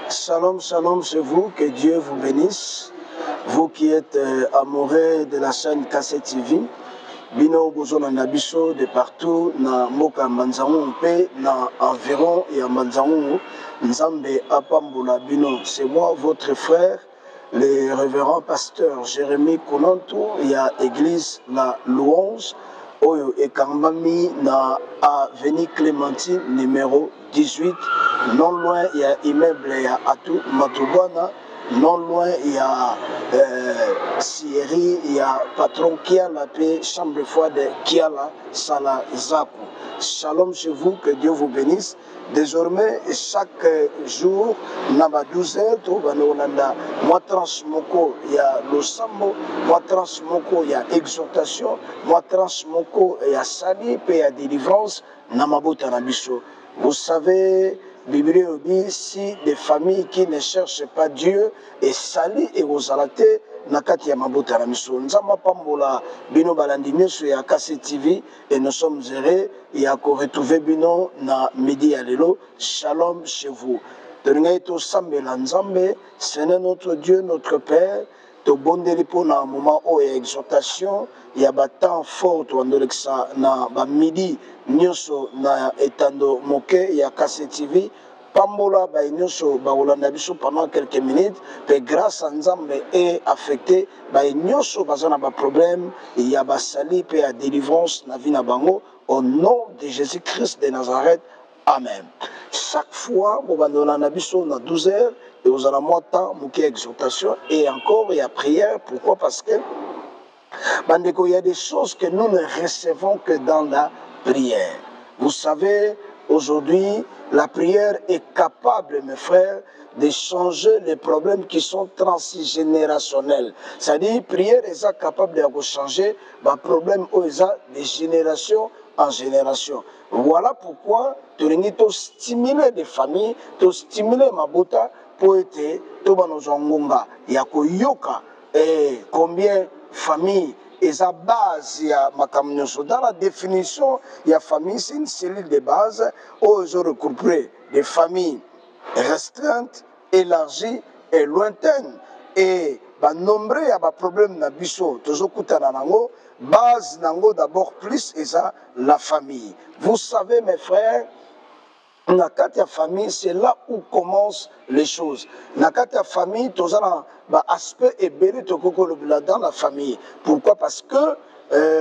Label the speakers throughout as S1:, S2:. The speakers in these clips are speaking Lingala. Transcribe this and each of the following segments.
S1: Shalom, shalom chez vous, que Dieu vous bénisse. Vous qui êtes amoureux de la chaîne KC TV, bino bozona na biso de partout na mboka Manzango mpe na environ ya Manzango, Nzambe apambola bino. C'est moi votre frère, le révérend pasteur Jérémy Konantou, ya église la Louange oyo ekambami na avenue Clémentine numéro 18, non loin il y a immeuble ya Atu Matubwana, non loin il y a Sierry, il y a patron Kiala pe chambre foi de Kiala Sala Zaku. Shalom chez vous, que Dieu vous bénisse. Désormais, chaque jour, naba 12h, moi transmoko, il y a le sambo, moi transmoko, il y a exhortation, moi transmoko, il y a sali, puis il y a délivrance, namabota nabiso. Vous savez, Bible dit, si des familles qui ne cherchent pas Dieu et sali et aux alatés, nakati ya mabota na miso nzamba pambola bino balandi nyeso ya KC TV et nous sommes heureux ya ko retrouver bino na midi ya lelo. Shalom chez vous. Tolingai to sambela nzambe, Seigneur notre Dieu, notre Père, to bondeli po na moment o ya exhortation ya ba temps fort to andoleksa na ba midi nyoso na etando moke ya KC TV. Pambola ba nyonso ba olanda biso pendant quelques minutes, mais grâce à Nzambe est affecté ba nyonso bazana ba problème, il y a ba sali pe ya délivrance na vie na bango au nom de Jésus-Christ de Nazareth. Amen. Chaque fois bo bandona biso na 12h et aux alamoi temps moké exhortation et encore il y a prière. Pourquoi? Parce que bandeko, il y a des choses que nous ne recevons que dans la prière. Vous savez, aujourd'hui, la prière est capable, mes frères, de changer les problèmes qui sont transgénérationnels. C'est-à-dire, prière est capable de changer les problèmes de génération en génération. Voilà pourquoi tu as stimuler des familles, tu stimuler ma bota pour être tobanozongonga yako yoka et combien famille et sa base ya makamnyoso. Dans la définition, il y a famille, c'est une cellule de base où ils ont regroupé des familles restreintes, élargies et lointaines. Et nombre il y a des problèmes na biso, toujours kutana nango, base nango d'abord plus et ça la famille. Vous savez mes frères, Nakati famille, c'est là où commencent les choses. Nakati famille, tout ça, aspect et belé dans la famille. Pourquoi? Parce que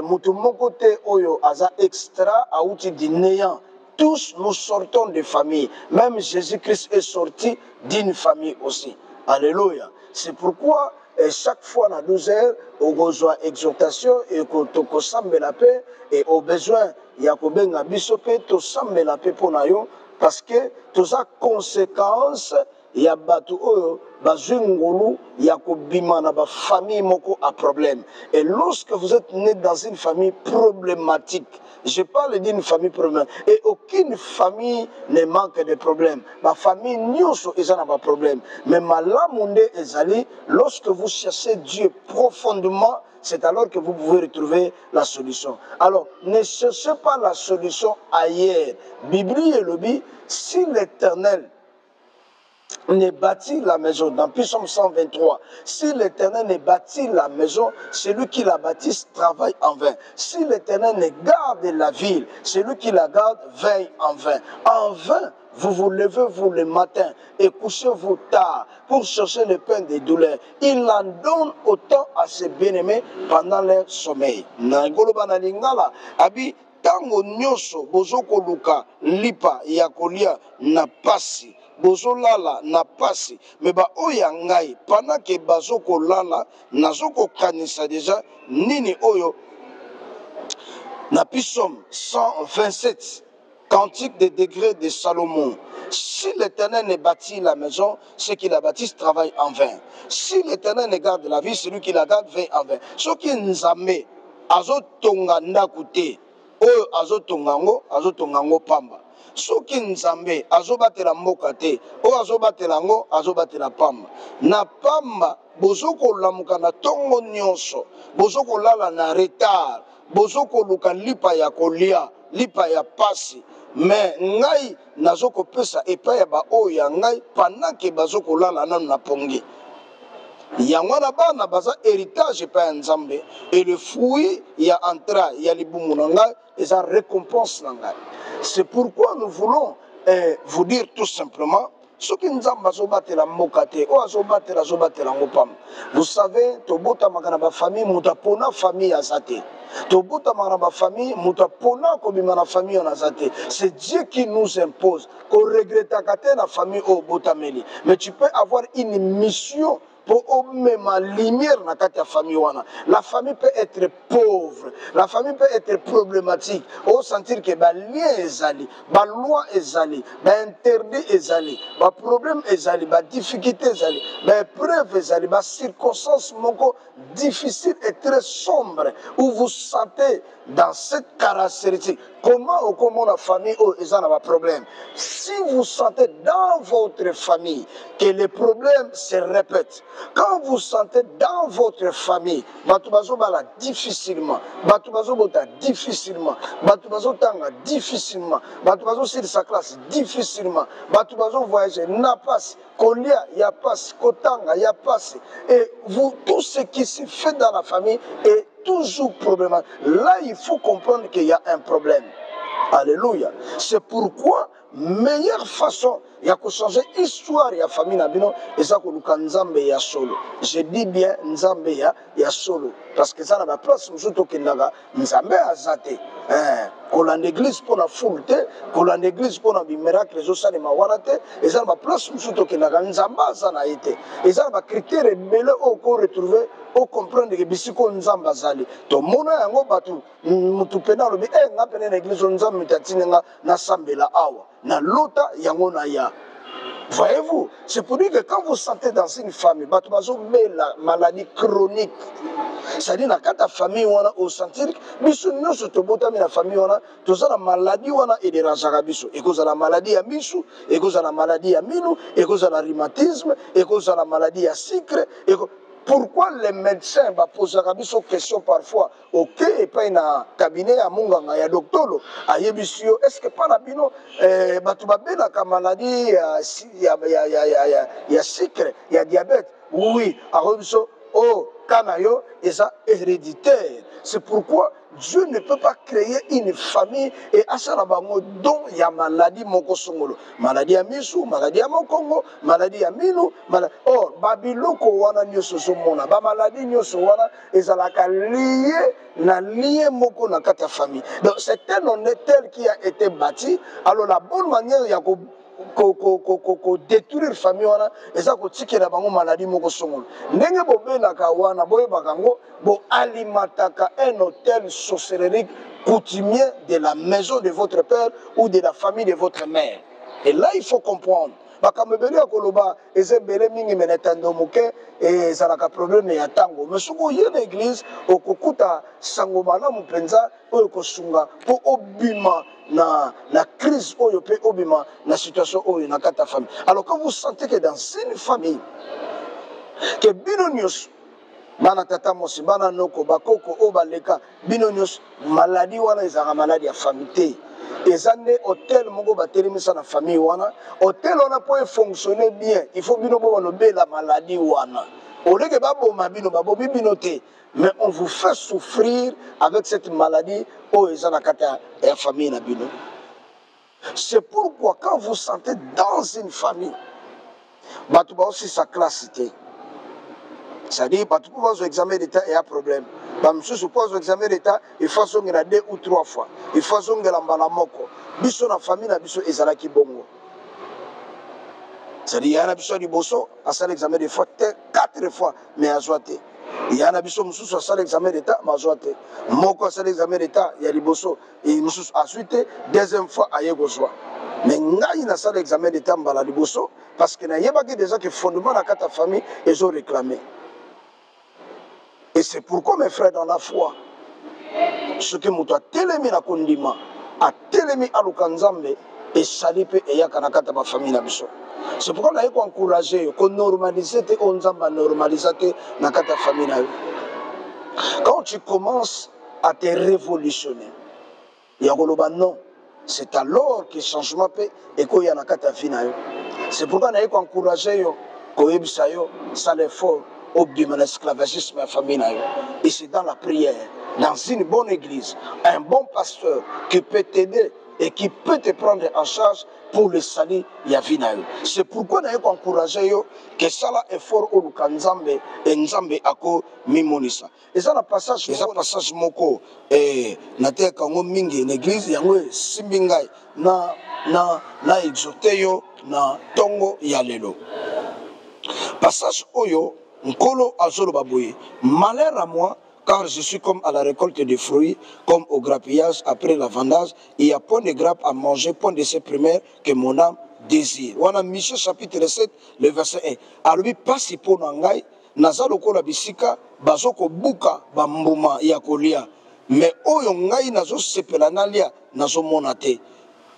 S1: mon côté oyo aza extra a outil du néant. Tous nous sortons de famille. Même Jésus-Christ est sorti d'une famille aussi. Alléluia. C'est pourquoi chaque fois à 12h, on reçoit exhortation et qu'on sambe la paix et au besoin, il y a un bisope, to sambe la paix pour nous. Parce que tout ça conséquence, il y a batu oyo bazungulu ya kobima na ba famille moko a problème. Et lorsque vous êtes né dans une famille problématique, je parle d'une famille problématique, et aucune famille ne manque de problèmes. Ma famille nyonso ezana ba problème. Mais malamunde ezali, lorsque vous cherchez Dieu profondément, c'est alors que vous pouvez retrouver la solution. Alors, ne cherchez pas la solution ailleurs. Bible et le dit, si l'Éternel ne bâtit la maison, dans Psaume 123, si l'Éternel ne bâtit la maison, celui qui la bâtit travaille en vain. Si l'Éternel ne garde la ville, celui qui la garde veille en vain. En vain, vous vous levez vous le matin et couchez-vous tard pour chercher le pain des douleurs. Il en donne autant à ses bien-aimés pendant leur sommeil. Abi tango nyoso bozoko luka lipa ya kolia na pasi. Bozolala na pasi. Mais ba oya ngai pendant que bazoko lala nazoko kanisa déjà nini oyo na Psaume 127. Cantique des degrés de Salomon. Si l'Éternel ne bâtit la maison, ceux qui la bâtissent travaillent en vain. Si l'Éternel ne garde la vie, celui qui la garde veille en vain. Ce qui nous amène à zotonga ndakute, oyo azotongango pamba. Soki nzambe azobatela mboka te, oyo azobatela ngo azobatela pamba. Na pamba bozoko lamuka na tongo nyonso, bozoko lala na retard, bozoko luka lipa ya kolia, lipa ya pasi. mais ngai nazoko pesa epai ya ba oyo ya ngai pendant que bazoko lala nanu na pongi yango na bana baza héritage epai ya Nzambe et le fruit ya entra ya libumu na ngai eza récompense na ngai. C'est pourquoi nous voulons vous dire tout simplement soki Nzambe azobatela mboka te oyo azobatela ngo pamba. Vous savez tobotamaka na bafamille moto apona famille aza te, tobotamaka na bafamille moto apona kobima na famille oyo aza te. C'est Dieu qui nous impose koregretaka te na famille oyo botameli, mais tu peux avoir une mission pour même la lumière dans la famille. La famille peut être pauvre, la famille peut être problématique. On sentir que les liens sont allés, les lois sont allées, les interdits sont allés, les problèmes sont allés, les difficultés sont allées, les épreuves sont allées, les circonstances difficiles et très sombres où vous sentez dans cette caractéristique. Comment la famille est un problème? Si vous sentez dans votre famille que les problèmes se répètent, quand vous sentez dans votre famille, Batubazo bala difficilement, Batubazo bota difficilement, Batubazo tanga difficilement, Batubazo sur sa classe difficilement, Batubazo voyager n'a pas, Kolia y a pas, Kotanga y a pas, et vous tout ce qui se fait dans la famille est toujours problématique. Là, il faut comprendre qu'il y a un problème. Alléluia. C'est pourquoi meilleure façon il y a changer l'histoire de la famille nabino et ça que Nzambe ya solo. Je dis bien Nzambe ya solo parce que ça n'a pas place surtout que Nzambe azate. Kola l'église pour la foule, kola l'église pour la miracle les osani mawanate et ça n'a pas place surtout que Nzambe azana été. Et ça va critères belé au ko retrouver au comprendre que bisiko Nzambe azali. To mona yango batu mutu pena lobi nga pena l'église Nzambe mitatinga na sambela awa. Na lota yango na ya. Voyez-vous, c'est pour dire que quand vous sentez dans une famille, la maladie chronique, c'est-à-dire dans la famille, on a au sentir, biso nous se tobotami la famille, on a tout ça la maladie, on a et des rajarabiso, et cause la maladie à misu, et cause la maladie à minou, et cause la rhumatisme, et cause la maladie à sucre, et pourquoi les médecins posent la question parfois ok et pas un cabinet à munganga ya docteur à yebisio est-ce que pas la bino batubabela ka maladie ya sucre ya diabète oui à rebiso oh kanayo et ça héréditaire. C'est pourquoi Dieu ne peut pas créer une famille et à ça dont il y a maladie moko songolo, maladie à misu, maladie à mokongo, maladie à minou, oh babiloko wana nyoso somona, ba maladie nyoso wana ezalaka lié na lié moko na kata famille. Donc c'est un honnête qui a été bâti. Alors la bonne manière ya ko détruire famille wana eza ko tikela bango maladie moko songolo ndenge bobelaka wana boyebaka ngo bo alimentaka un hôtel sorcellerie coutumier de la maison de votre père ou de la famille de votre mère. Et là il faut comprendre bakamebeli ya koloba ezebele mingi menetando moke ezalaka problème ya tango mais soko ye na église okokuta sango malamu mpenza oyo kosunga po obima na crise oyo pe obima na situation oyo na kata famille. Alors quand vous sentez que dans une famille que bino nyos bana tata mosi bana noko bakoko o baleka bino nyos maladie wana ezaka maladie ya famille te. Les années hôtel mongo batelemisa na famille wana hôtel wana pour fonctionner bien il faut bino bo la maladie wana au lieu que baboma bino babobi bino te mais on vous fait souffrir avec cette maladie au ezana kata ya famille na bino. C'est pourquoi quand vous sentez dans une famille batu ba aussi sa classité c'est-à-dire batu pour vos examens d'état et un problème. Je suppose l'examen d'état, il faut que 2 ou 3 fois. Il faut que la moko. Biso na famille na biso ezalaki bongo. C'est-à-dire il y a un biso di boso à ça l'examen de fois 4 fois mais à zoité. Il y a un biso mususu à ça l'examen d'état mais à zoité. Moko à ça l'examen d'état il y a di boso et mususu à zoité deuxième fois à yegozwa. Mais ngai na ça l'examen d'état mbala di boso parce que na yebaki déjà que fondement na kata famille ils ont réclamé. Et c'est pourquoi mes frères dans la foi, ce que nous avons télémi na kondima, a télémi à l'Ukanzambe et salipe et yakanakata ma famille. C'est pourquoi nous avons encouragé, qu'on normalise, on zamba normalisé na kata famille. Quand tu commences à te révolutionner, il y a non, c'est alors que changement peut ekoya na kata vie na yo. C'est pourquoi na yeko encourager yo koyebisa yo ça l'effort au bima l'esclavagisme à famille na yo. Et c'est dans la prière, dans une bonne église, un bon pasteur qui peut t'aider et qui peut te prendre en charge pour le salut ya vie na yo. C'est pourquoi na yeko encourager yo que ça la effort au lukanzambe et nzambe ako mimonisa. Et ça la passage moko na te kango mingi l'église yango simbingai na exhorter yo na tongo ya lelo. Passage oyo nkolo azolo baboye. Malheur à moi, car je suis comme à la récolte des fruits, comme au grappillage après la vendage. Il y a point de grappe à manger, point de ces primaires que mon âme désire. On a Michée chapitre 7, le verset 1. Alors, pasi po nangai, naza lokola bisika, bazoko buka bambuma ya kolia. Mais oyo ngai nazo sepela nalia, nazo monate.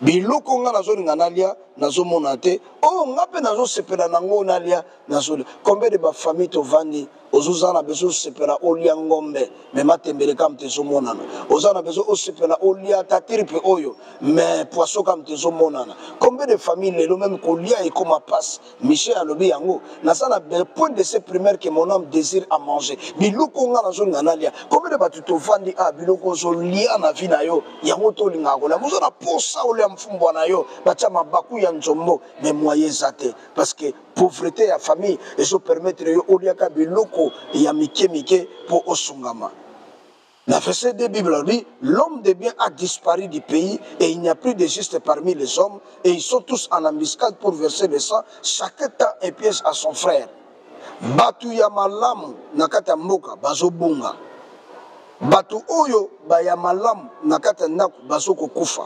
S1: Biloko nga nazo nganalia, nazo monate. Oyo ngape nazo sepela nango nalia, nazo. Combien de ba famille to vandi? Ozuzana bezo sepela olia ngombe me matembele kam tezo monana ozana bezo osepela olia tatiripe oyo mais poisson kam tezo monana. Combien de familles lelo même kolia et comme passe Michel alobi yango nasana point de ces primaires que mon âme désire à manger biloko nga nazo nganalia. Combien de batu to vandi a biloko zo lia na vie na yo yango to linga ko la mozo na posa olia mfumbo na yo bacha mabaku ya nzombo mais moyen zate parce que pauvreté à famille et se permettre yo oliaka biloko ya mike pour osungama. La verset de Bible dit l'homme de bien a disparu du pays et il n'y a plus de juste parmi les hommes et ils sont tous en embuscade pour verser le sang. Chacun tend un piège à son frère. Batu ya malamu nakata mboka bazobunga. Batu oyo ba ya malamu nakata ndaku bazoko kufa.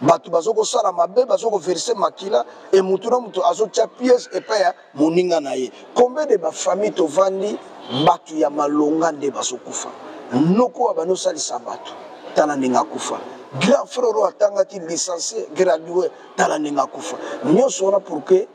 S1: Batu bazoko sala mabe bazoko verser makila et mutuna mutu azotia pièce et paya moninga na ye. Combien de ba famille to vandi batu ya malonga nde bazokufa. Noko abano salisa batu tala ninga kufa. Grand frère atangati licencié gradué tala ninga kufa. Nyonso wana pour que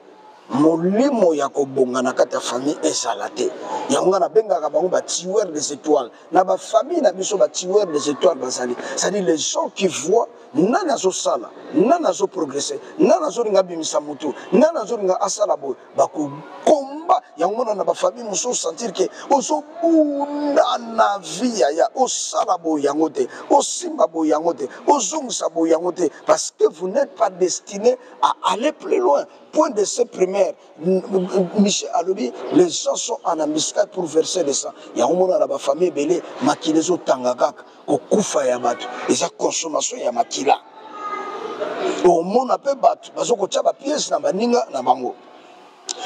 S1: molimo ya kobonga na kata famille esalate. Yango na benga ka bango ba tueur des étoiles. Na ba famille na biso ba tueur des étoiles bazali. C'est-à-dire les gens qui voient nana zo sala, nana zo progresser, nana zo ringa bimisa mutu, nana zo ringa asala boy, bako komba yango na ba famille muso sentir que oso bunda na vie ya osala boy yango te, osimba boy yango te, ozungsa boy yango te parce que vous n'êtes pas destiné à aller plus loin. Point de ces primaires, Michel Alobi, les gens sont en embuscade pour verser le sang. Il y a un moment dans la famille belé, makilezo tangakak, kokufa ya batu, et sa consommation ya makila. Au monde a peu batu, parce que tu as pièce na baninga na bango.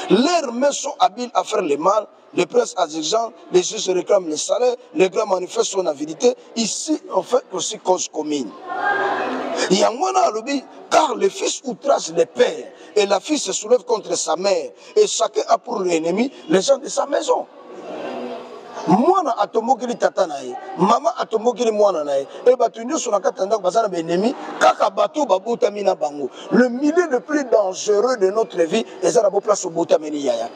S1: Leurs mains sont habiles à faire le mal, les princes exigeants, les juges réclament le salaire, les grands manifestent son avidité. Ici, on fait aussi cause commune. Car le fils outrage le père et la fille se soulève contre sa mère et chacun a pour l'ennemi les gens de sa maison. Mwana atombokeli tata na ye, mama atombokeli mwana na ye, et batu nyonso na kati ndako bazana ba ennemi kaka bato babotami na bango. Le milieu le plus dangereux de notre vie ezala bo place obotameli yaya.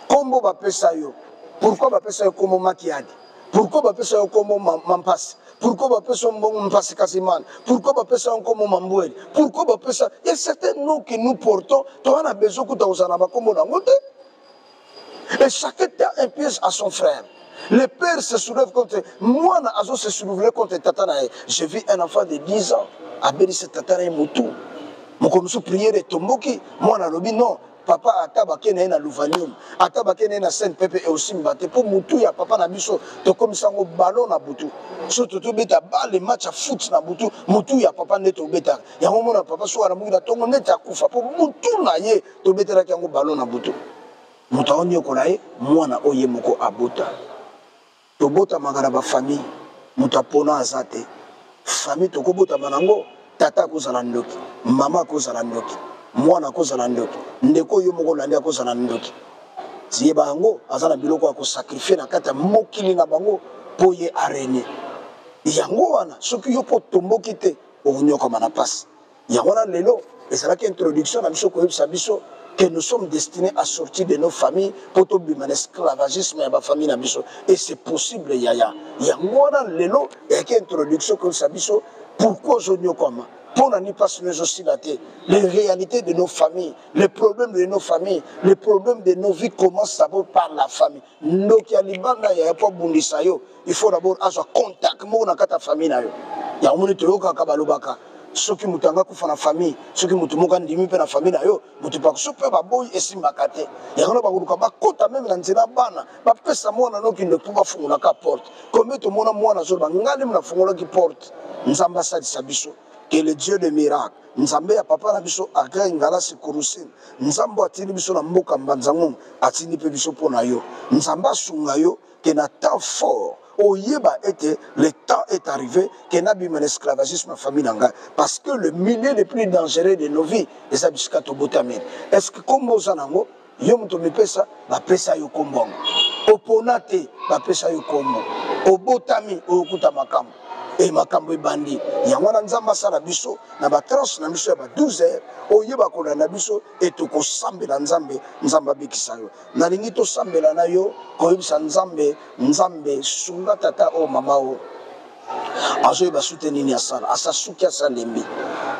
S1: Kombo bapesa yo. Pourquoi bapesa yo komo makiadi? Pourquoi bapesa yo komo mampasi? Pourquoi bapesa mbongo mpasi kasimana? Pourquoi bapesa yo komo mamboueli? Pourquoi bapesa? Il y a certains noms que nous portons, toi on a besoin que tu osana ba komo na ngote. Et chacun tient un piège à son frère. Le père se soulève contre moi, Azo se soulève contre Tatanae. J'ai vu un enfant de 10 ans, Abeli se Tatanae Moutou. Mon comme sous prière de Tomboki, moi, Nalobi, non. Papa atabake na Louvanium, atabake na Saint-Pepe et aussi Mbate. Pour Moutou, ya papa na biso, to comme ça, au ballon na Boutou. Surtout, tu bêta balle, les matchs à foot na Boutou, Moutou, ya papa net au bêta. Ya un moment, papa soit à la tongo net à Koufa. Pour Moutou na ye, to bêta la kango ballon na Boutou. Moutaoni okolaye mwana oye moko abota tobota magara ba famille mutapona azate famille tokobota manango tata kozala ndoki mama kozala ndoki mwana kozala ndoki ndeko yo moko landi kozala ndoki ziye bango azana biloko ko sacrifier na kata mokili na bango poye arene yango wana soki yo po tomboki te onyoka mana passe yango na lelo ezala ki introduction na biso ko yebisa biso que nous sommes destinés à sortir de nos familles pour tout le esclavagisme et ma famille nabiso et c'est possible yaya yangona lelo et qui introduction comme ça biso Pourquoi aujourd'hui comme pour n'en pas nous aussi les réalités de nos familles, les problèmes de nos familles, les problèmes de nos vies commencent d'abord par la famille. Donc il y a libanda il y a pas bundisayo, il faut d'abord avoir contact mo na kata famille na yo. Ya omoni toyoka kabalobaka. Soki mutanga kufa na famille, soki mutumuka ndimi pe na famille na yo, mutupa kusope ba boy esimbaka te. Ya kono ba kuluka ba kota même na nzela bana, ba pesa mwana no ki ne pouva fungula ka porte. Comme to mona mwana zo ba ngale mna fungula ki porte. Nzamba sa disabiso. Que le Dieu de miracle, Nzambe ya papa na biso aga ngala sekurusine. Nzambo atini biso na mboka mbanzango, atini pe biso pona yo. Nzamba sunga yo que na temps fort. Oyeba était le temps est arrivé que nabi men esclavagisme famille nanga parce que le milieu le plus dangereux de nos vies les abisika to botamen. Est-ce que comme ozanango yo mto mipesa ba pesa yo kombongo. Oponate ba pesa yo kombo. Obotami okuta makambo. Et makambo bandi ya mwana nzamba sala biso na ba tranche na biso ya ba 12 heures oyeba ko na biso et to ko sambela nzambe nzamba bikisa yo na lingi to sambela na yo ko yebisa nzambe sunga tata o mama o azo ba soutenir ni asala asa suki asa lembi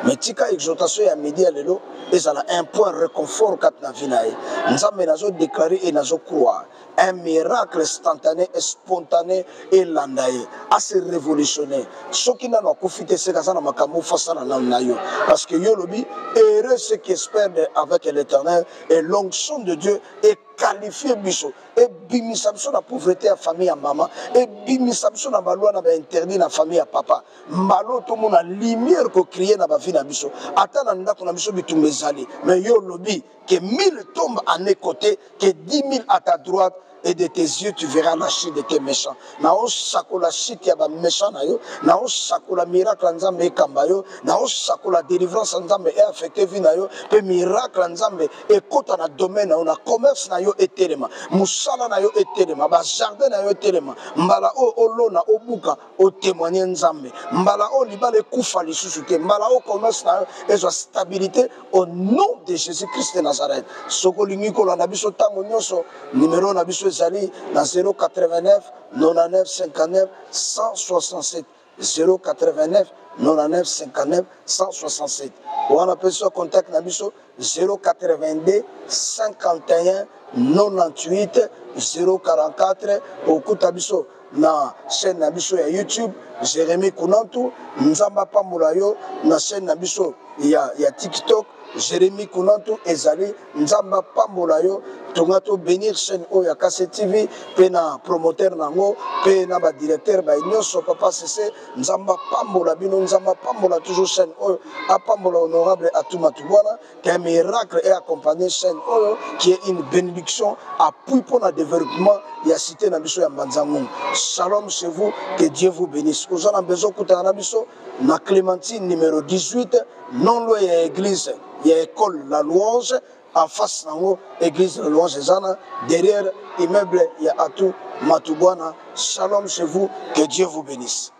S1: mais tika exhortation ya midi ya lelo ezala un point réconfort kat na vinae nzambe nazo déclarer et nazo croire un miracle instantané et spontané et landaye assez révolutionnaire ce qui n'a pas profité c'est que ça n'a pas face na yo parce que yo lobi heureux ceux qui espèrent avec l'Éternel et l'onction de Dieu est qualifié biso et bimisa biso na pauvreté à famille à maman et bimisa biso na baloi na ba interdit na famille à papa mbalo to mona lumière ko créer na ba vie na biso ata na ndako na biso bitumbezali mais yo lobi que 1000 tombent à mes côtés que 10 000 à ta droite et de tes yeux tu verras la chute de tes méchants. Nao sakola chute ya ba méchants na yo, nao sakola miracle nzambe e kamba yo, nao sakola délivrance nzambe e affecté vie na yo, pe miracle nzambe e kota na domaine na yo, na commerce na yo etelema, musala na yo etelema, ba jardin na yo etelema, mbala o olona obuka o témoigner nzambe, mbala o libale kufa lisusu te, mbala o commerce na yo ezwa stabilité au nom de Jésus-Christ de Nazareth. Soko lingi ko na biso tango nyonso numéro na biso Zali dans 089 99 59 167 089 99 59 167 ou on appelle ça contact nabiso 082 51 98 044 au Kutabiso na chaîne nabiso ya YouTube Jérémy Kounantou Nzamba Pambola yo na chaîne nabiso ya TikTok Jérémy Kounantou ezali Nzamba Pambola yo tongato bénir chaîne oya Kase TV pe na promoteur nango pe na ba directeur ba nyonso papa cc Nzamba Pambola bino Nzamba Pambola toujours chaîne oyo apambola honorable Atuma Tubwana qu'un miracle est accompagné chaîne oyo qui est une bénédiction appui pour le développement ya cité na biso ya Mbanzango. Shalom chez vous, que Dieu vous bénisse. Vous en avez besoin kutana na biso na Clémentine numéro 18 non loin ya église ya école La Louange en face nango église La Louange Zana derrière immeuble ya Atu Matubwana. Shalom chez vous, que Dieu vous bénisse.